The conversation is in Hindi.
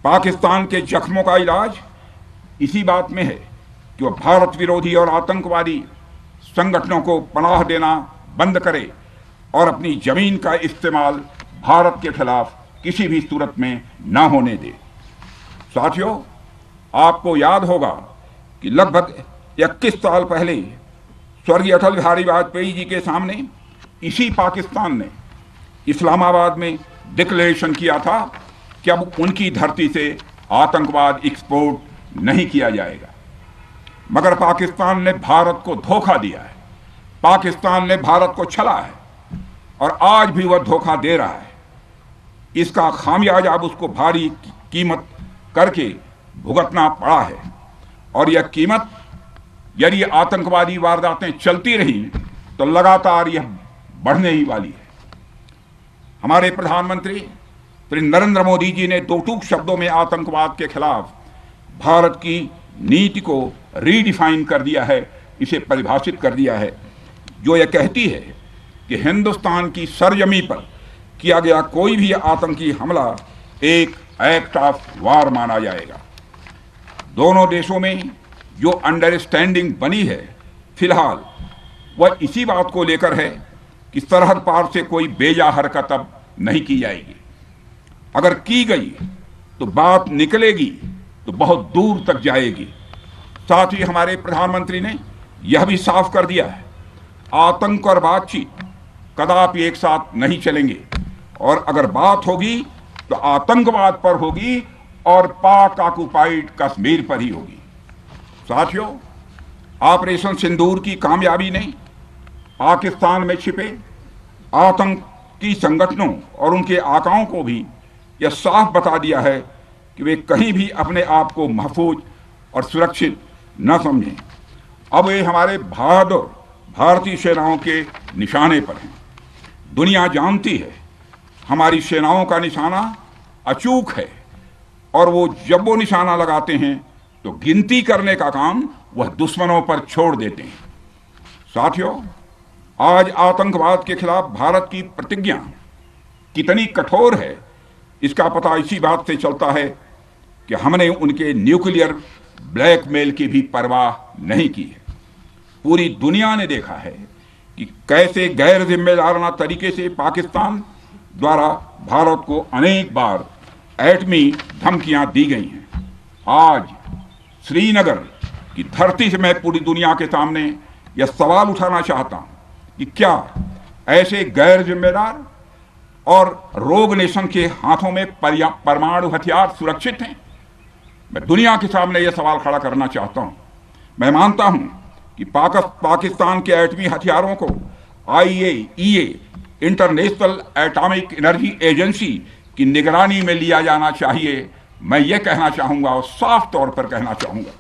पाकिस्तान के जख्मों का इलाज इसी बात में है कि वह भारत विरोधी और आतंकवादी संगठनों को पनाह देना बंद करे और अपनी जमीन का इस्तेमाल भारत के खिलाफ किसी भी सूरत में ना होने दे। साथियों, आपको याद होगा कि लगभग 21 साल पहले स्वर्गीय अटल बिहारी वाजपेयी जी के सामने इसी पाकिस्तान ने इस्लामाबाद में डिक्लेरेशन किया था कि अब उनकी धरती से आतंकवाद एक्सपोर्ट नहीं किया जाएगा। मगर पाकिस्तान ने भारत को धोखा दिया है, पाकिस्तान ने भारत को छला है और आज भी वह धोखा दे रहा है। इसका खामियाजा अब उसको भारी कीमत करके भुगतना पड़ा है और यह कीमत यदि आतंकवादी वारदातें चलती रही तो लगातार यह बढ़ने ही वाली है। हमारे प्रधानमंत्री श्री नरेंद्र मोदी जी ने दो टूक शब्दों में आतंकवाद के खिलाफ भारत की नीति को रीडिफाइन कर दिया है, इसे परिभाषित कर दिया है, जो यह कहती है कि हिंदुस्तान की सरजमी पर किया गया कोई भी आतंकी हमला एक एक्ट ऑफ वार माना जाएगा। दोनों देशों में जो अंडरस्टैंडिंग बनी है फिलहाल वह इसी बात को लेकर है कि सरहद पार से कोई बेजा हरकत अब नहीं की जाएगी। अगर की गई तो बात निकलेगी तो बहुत दूर तक जाएगी। साथ ही हमारे प्रधानमंत्री ने यह भी साफ कर दिया है, आतंक और बातचीत कदापि एक साथ नहीं चलेंगे और अगर बात होगी तो आतंकवाद पर होगी और पाक ऑक्युपाइड कश्मीर पर ही होगी। साथियों, ऑपरेशन सिंदूर की कामयाबी ने पाकिस्तान में छिपे आतंकी संगठनों और उनके आकाओं को भी यह साफ बता दिया है कि वे कहीं भी अपने आप को महफूज और सुरक्षित न समझें। अब वे हमारे बहादुर भारतीय सेनाओं के निशाने पर हैं। दुनिया जानती है हमारी सेनाओं का निशाना अचूक है और वो जब वो निशाना लगाते हैं तो गिनती करने का काम वह दुश्मनों पर छोड़ देते हैं। साथियों, आज आतंकवाद के खिलाफ भारत की प्रतिज्ञा कितनी कठोर है इसका पता इसी बात से चलता है कि हमने उनके न्यूक्लियर ब्लैकमेल की भी परवाह नहीं की है। पूरी दुनिया ने देखा है कि कैसे गैर जिम्मेदाराना तरीके से पाकिस्तान द्वारा भारत को अनेक बार एटमी धमकियां दी गई हैं। आज श्रीनगर की धरती से मैं पूरी दुनिया के सामने यह सवाल उठाना चाहता हूं कि क्या ऐसे गैर जिम्मेदार और रोग नेशन के हाथों में परमाणु हथियार सुरक्षित हैं? मैं दुनिया के सामने यह सवाल खड़ा करना चाहता हूं। मैं मानता हूं कि पाकिस्तान के एटमी हथियारों को IAEA international atomic energy agency की निगरानी में लिया जाना चाहिए। मैं ये कहना चाहूँगा और साफ तौर पर कहना चाहूँगा